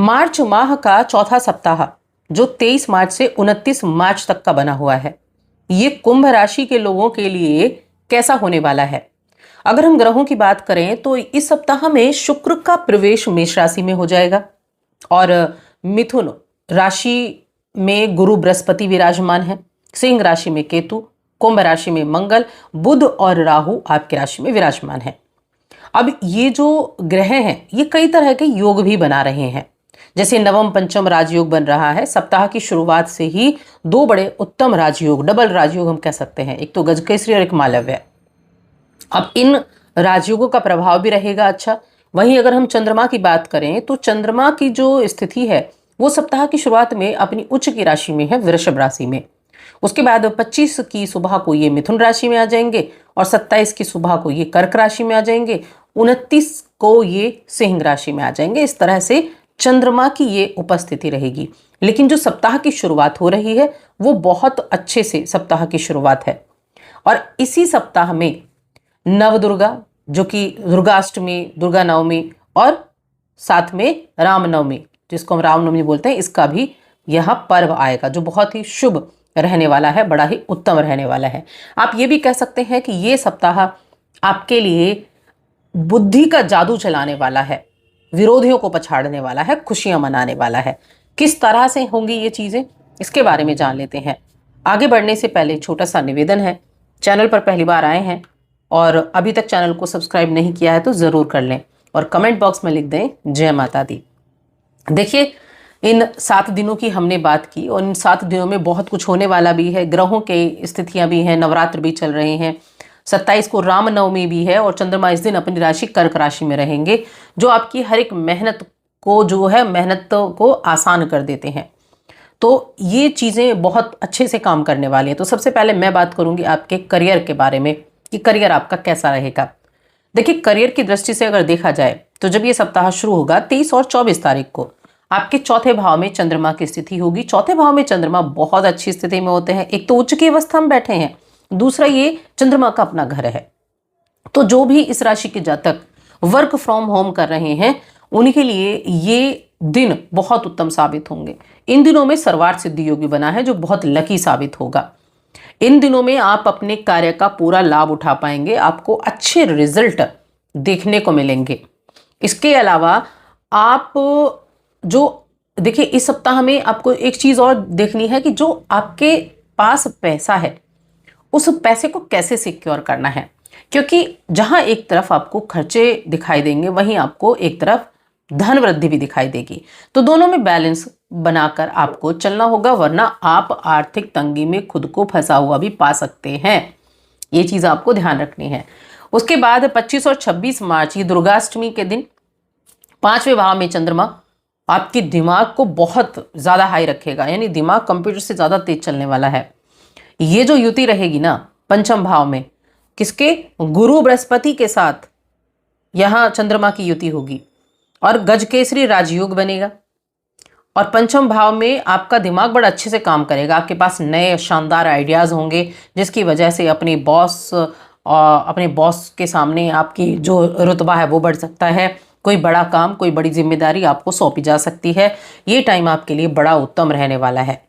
मार्च माह का चौथा सप्ताह जो 23 मार्च से 29 मार्च तक का बना हुआ है, ये कुंभ राशि के लोगों के लिए कैसा होने वाला है। अगर हम ग्रहों की बात करें तो इस सप्ताह में शुक्र का प्रवेश मेष राशि में हो जाएगा और मिथुन राशि में गुरु बृहस्पति विराजमान है, सिंह राशि में केतु, कुंभ राशि में मंगल, बुध और राहु आपकी राशि में विराजमान है। अब ये जो ग्रह हैं ये कई तरह के योग भी बना रहे हैं, जैसे नवम पंचम राजयोग बन रहा है। सप्ताह की शुरुआत से ही दो बड़े उत्तम राजयोग, डबल राजयोग हम कह सकते हैं, एक तो गजकेसरी और एक मालव्य। अब इन राजयोगों का प्रभाव भी रहेगा अच्छा। वहीं अगर हम चंद्रमा की बात करें तो चंद्रमा की जो स्थिति है वो सप्ताह की शुरुआत में अपनी उच्च की राशि में है, वृषभ राशि में। उसके बाद 25 की सुबह को ये मिथुन राशि में आ जाएंगे और 27 की सुबह को ये कर्क राशि में आ जाएंगे, 29 को ये सिंह राशि में आ जाएंगे। इस तरह से चंद्रमा की ये उपस्थिति रहेगी। लेकिन जो सप्ताह की शुरुआत हो रही है वो बहुत अच्छे से सप्ताह की शुरुआत है। और इसी सप्ताह में नवदुर्गा, जो कि दुर्गाष्टमी, दुर्गा नवमी और साथ में रामनवमी, जिसको हम रामनवमी बोलते हैं, इसका भी यह पर्व आएगा जो बहुत ही शुभ रहने वाला है, बड़ा ही उत्तम रहने वाला है। आप ये भी कह सकते हैं कि ये सप्ताह आपके लिए बुद्धि का जादू चलाने वाला है, विरोधियों को पछाड़ने वाला है, खुशियां मनाने वाला है। किस तरह से होंगी ये चीजें, इसके बारे में जान लेते हैं। आगे बढ़ने से पहले छोटा सा निवेदन है, चैनल पर पहली बार आए हैं और अभी तक चैनल को सब्सक्राइब नहीं किया है तो जरूर कर लें और कमेंट बॉक्स में लिख दें जय माता दी। देखिए, इन 7 दिनों की हमने बात की और इन 7 दिनों में बहुत कुछ होने वाला भी है। ग्रहों के स्थितियां भी हैं, नवरात्र भी चल रहे हैं। 27 को रामनवमी भी है और चंद्रमा इस दिन अपनी राशि कर्क राशि में रहेंगे, जो आपकी हर एक मेहनत को जो है मेहनत को आसान कर देते हैं। तो ये चीज़ें बहुत अच्छे से काम करने वाली हैं। तो सबसे पहले मैं बात करूंगी आपके करियर के बारे में कि करियर आपका कैसा रहेगा। देखिए, करियर की दृष्टि से अगर देखा जाए तो जब ये सप्ताह शुरू होगा 23 और 24 तारीख को आपके चौथे भाव में चंद्रमा की स्थिति होगी। चौथे भाव में चंद्रमा बहुत अच्छी स्थिति में होते हैं। एक तो उच्च की अवस्था में बैठे हैं, दूसरा ये चंद्रमा का अपना घर है। तो जो भी इस राशि के जातक वर्क फ्रॉम होम कर रहे हैं उनके लिए ये दिन बहुत उत्तम साबित होंगे। इन दिनों में सर्वार्थ सिद्धि योग भी बना है जो बहुत लकी साबित होगा। इन दिनों में आप अपने कार्य का पूरा लाभ उठा पाएंगे, आपको अच्छे रिजल्ट देखने को मिलेंगे। इसके अलावा आप जो देखिए, इस सप्ताह में आपको एक चीज और देखनी है कि जो आपके पास पैसा है उस पैसे को कैसे सिक्योर करना है, क्योंकि जहां एक तरफ आपको खर्चे दिखाई देंगे वहीं आपको एक तरफ धन वृद्धि भी दिखाई देगी। तो दोनों में बैलेंस बनाकर आपको चलना होगा, वरना आप आर्थिक तंगी में खुद को फंसा हुआ भी पा सकते हैं। ये चीज आपको ध्यान रखनी है। उसके बाद 25 और 26 मार्च ये दुर्गाष्टमी के दिन 5वें भाव में चंद्रमा आपके दिमाग को बहुत ज्यादा हाई रखेगा, यानी दिमाग कंप्यूटर से ज्यादा तेज चलने वाला है। ये जो युति रहेगी ना पंचम भाव में, किसके, गुरु बृहस्पति के साथ यहां चंद्रमा की युति होगी और गजकेसरी राजयोग बनेगा और पंचम भाव में आपका दिमाग बड़ा अच्छे से काम करेगा। आपके पास नए शानदार आइडियाज होंगे जिसकी वजह से अपने बॉस के सामने आपकी जो रुतबा है वो बढ़ सकता है। कोई बड़ा काम, कोई बड़ी जिम्मेदारी आपको सौंपी जा सकती है। ये टाइम आपके लिए बड़ा उत्तम रहने वाला है।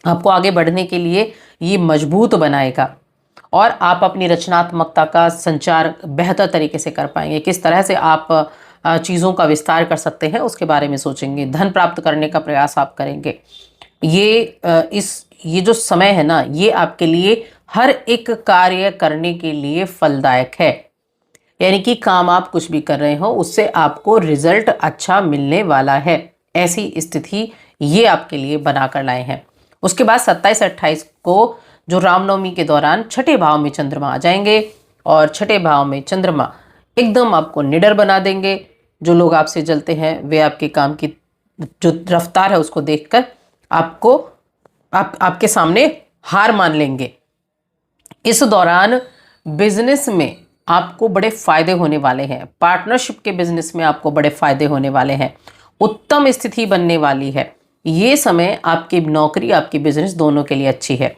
आपको आगे बढ़ने के लिए ये मजबूत बनाएगा और आप अपनी रचनात्मकता का संचार बेहतर तरीके से कर पाएंगे। किस तरह से आप चीज़ों का विस्तार कर सकते हैं उसके बारे में सोचेंगे। धन प्राप्त करने का प्रयास आप करेंगे। ये जो समय है ना, ये आपके लिए हर एक कार्य करने के लिए फलदायक है। यानी कि काम आप कुछ भी कर रहे हो उससे आपको रिजल्ट अच्छा मिलने वाला है। ऐसी स्थिति ये आपके लिए बनाकर लाए हैं। उसके बाद 27-28 को जो रामनवमी के दौरान छठे भाव में चंद्रमा आ जाएंगे और छठे भाव में चंद्रमा एकदम आपको निडर बना देंगे। जो लोग आपसे जलते हैं वे आपके काम की जो रफ्तार है उसको देखकर आपके सामने हार मान लेंगे। इस दौरान बिजनेस में आपको बड़े फायदे होने वाले हैं। पार्टनरशिप के बिजनेस में आपको बड़े फायदे होने वाले हैं। उत्तम स्थिति बनने वाली है। ये समय आपकी नौकरी, आपकी बिजनेस दोनों के लिए अच्छी है।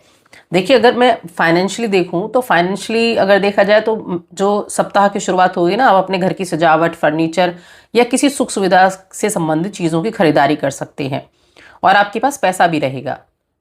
देखिए, अगर मैं फाइनेंशियली देखूं तो फाइनेंशियली अगर देखा जाए तो जो सप्ताह की शुरुआत होगी ना, आप अपने घर की सजावट, फर्नीचर या किसी सुख सुविधा से संबंधित चीज़ों की खरीदारी कर सकते हैं और आपके पास पैसा भी रहेगा।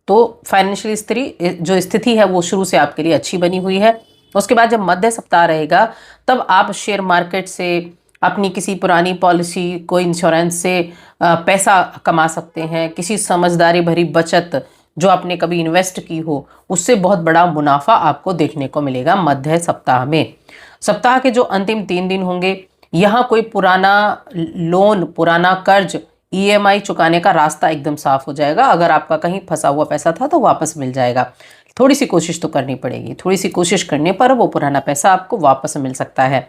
तो फाइनेंशियली जो स्थिति है वो शुरू से आपके लिए अच्छी बनी हुई है। उसके बाद जब मध्य सप्ताह रहेगा तब आप शेयर मार्केट से, अपनी किसी पुरानी पॉलिसी, कोई इंश्योरेंस से पैसा कमा सकते हैं। किसी समझदारी भरी बचत जो आपने कभी इन्वेस्ट की हो, उससे बहुत बड़ा मुनाफा आपको देखने को मिलेगा मध्य सप्ताह में। सप्ताह के जो अंतिम 3 दिन होंगे, यहाँ कोई पुराना लोन, पुराना कर्ज, ईएमआई चुकाने का रास्ता एकदम साफ हो जाएगा। अगर आपका कहीं फंसा हुआ पैसा था तो वापस मिल जाएगा। थोड़ी सी कोशिश तो करनी पड़ेगी, थोड़ी सी कोशिश करने पर वो पुराना पैसा आपको वापस मिल सकता है।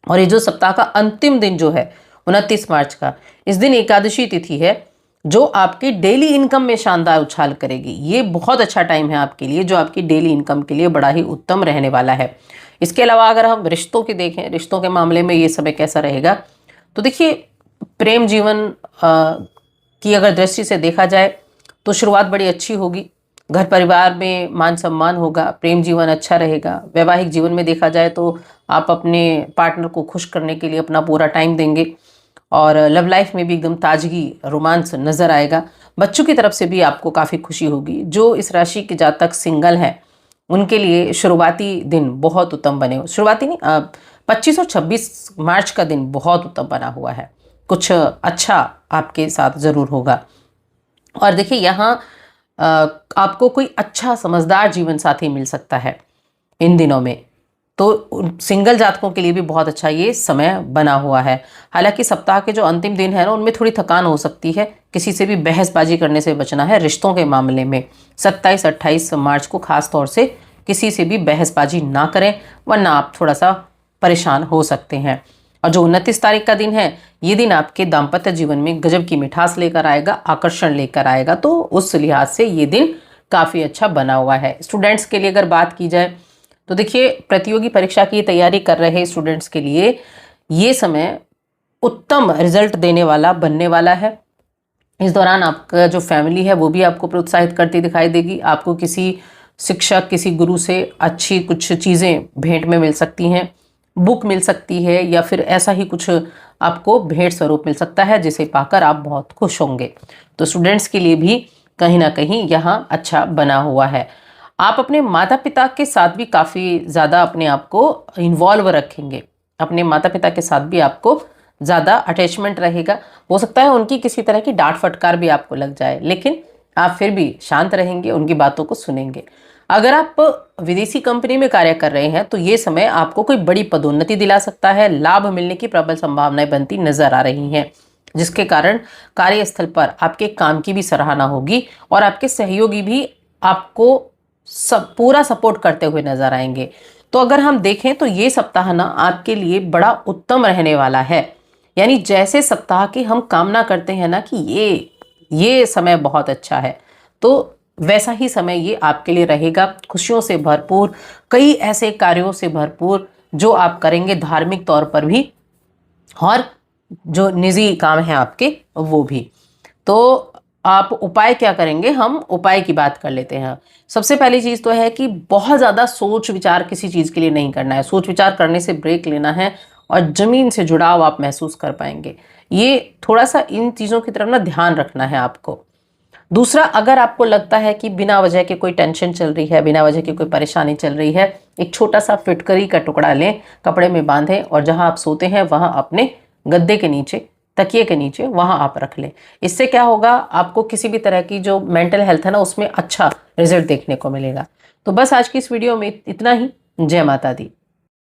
और ये जो सप्ताह का अंतिम दिन जो है 29 मार्च का, इस दिन एकादशी तिथि है जो आपकी डेली इनकम में शानदार उछाल करेगी। ये बहुत अच्छा टाइम है आपके लिए, जो आपकी डेली इनकम के लिए बड़ा ही उत्तम रहने वाला है। इसके अलावा अगर हम रिश्तों की देखें, रिश्तों के मामले में ये समय कैसा रहेगा, तो देखिए प्रेम जीवन की अगर दृष्टि से देखा जाए तो शुरुआत बड़ी अच्छी होगी। घर परिवार में मान सम्मान होगा, प्रेम जीवन अच्छा रहेगा। वैवाहिक जीवन में देखा जाए तो आप अपने पार्टनर को खुश करने के लिए अपना पूरा टाइम देंगे और लव लाइफ में भी एकदम ताजगी, रोमांस नज़र आएगा। बच्चों की तरफ से भी आपको काफ़ी खुशी होगी। जो इस राशि के जातक सिंगल हैं उनके लिए शुरुआती दिन बहुत उत्तम बने, शुरुआती नहीं, 25 और 26 मार्च का दिन बहुत उत्तम बना हुआ है। कुछ अच्छा आपके साथ ज़रूर होगा। और देखिए यहाँ आपको कोई अच्छा समझदार जीवन साथी मिल सकता है इन दिनों में, तो सिंगल जातकों के लिए भी बहुत अच्छा ये समय बना हुआ है। हालांकि सप्ताह के जो अंतिम दिन है ना, उनमें थोड़ी थकान हो सकती है। किसी से भी बहसबाजी करने से बचना है रिश्तों के मामले में। 27-28 मार्च को खास तौर से किसी से भी बहसबाजी ना करें, वरना आप थोड़ा सा परेशान हो सकते हैं। और जो 29 तारीख का दिन है, ये दिन आपके दाम्पत्य जीवन में गजब की मिठास लेकर आएगा, आकर्षण लेकर आएगा। तो उस लिहाज से ये दिन काफ़ी अच्छा बना हुआ है। स्टूडेंट्स के लिए अगर बात की जाए तो देखिए, प्रतियोगी परीक्षा की तैयारी कर रहे स्टूडेंट्स के लिए ये समय उत्तम रिजल्ट देने वाला बनने वाला है। इस दौरान आपका जो फैमिली है वो भी आपको प्रोत्साहित करती दिखाई देगी। आपको किसी शिक्षक, किसी गुरु से अच्छी कुछ चीज़ें भेंट में मिल सकती हैं, बुक मिल सकती है, या फिर ऐसा ही कुछ आपको भेंट स्वरूप मिल सकता है जिसे पाकर आप बहुत खुश होंगे। तो स्टूडेंट्स के लिए भी कहीं ना कहीं यहाँ अच्छा बना हुआ है। आप अपने माता पिता के साथ भी काफ़ी ज़्यादा अपने आप को इन्वॉल्व रखेंगे। अपने माता पिता के साथ भी आपको ज़्यादा अटैचमेंट रहेगा। हो सकता है उनकी किसी तरह की डांट फटकार भी आपको लग जाए, लेकिन आप फिर भी शांत रहेंगे, उनकी बातों को सुनेंगे। अगर आप विदेशी कंपनी में कार्य कर रहे हैं तो ये समय आपको कोई बड़ी पदोन्नति दिला सकता है। लाभ मिलने की प्रबल संभावनाएं बनती नजर आ रही हैं, जिसके कारण कार्यस्थल पर आपके काम की भी सराहना होगी और आपके सहयोगी भी आपको पूरा सपोर्ट करते हुए नजर आएंगे। तो अगर हम देखें तो ये सप्ताह ना आपके लिए बड़ा उत्तम रहने वाला है। यानी जैसे सप्ताह की हम कामना करते हैं ना कि ये समय बहुत अच्छा है, तो वैसा ही समय ये आपके लिए रहेगा। खुशियों से भरपूर, कई ऐसे कार्यों से भरपूर जो आप करेंगे धार्मिक तौर पर भी, और जो निजी काम है आपके वो भी। तो आप उपाय क्या करेंगे, हम उपाय की बात कर लेते हैं। सबसे पहली चीज़ तो है कि बहुत ज़्यादा सोच विचार किसी चीज़ के लिए नहीं करना है। सोच विचार करने से ब्रेक लेना है और ज़मीन से जुड़ाव आप महसूस कर पाएंगे। ये थोड़ा सा इन चीज़ों की तरफ ना ध्यान रखना है आपको। दूसरा, अगर आपको लगता है कि बिना वजह के कोई टेंशन चल रही है, बिना वजह की कोई परेशानी चल रही है, एक छोटा सा फिटकरी का टुकड़ा लें, कपड़े में बांधें और जहां आप सोते हैं वहां अपने गद्दे के नीचे, तकिए के नीचे वहां आप रख लें। इससे क्या होगा, आपको किसी भी तरह की जो मेंटल हेल्थ है ना, उसमें अच्छा रिजल्ट देखने को मिलेगा। तो बस आज की इस वीडियो में इतना ही। जय माता दी।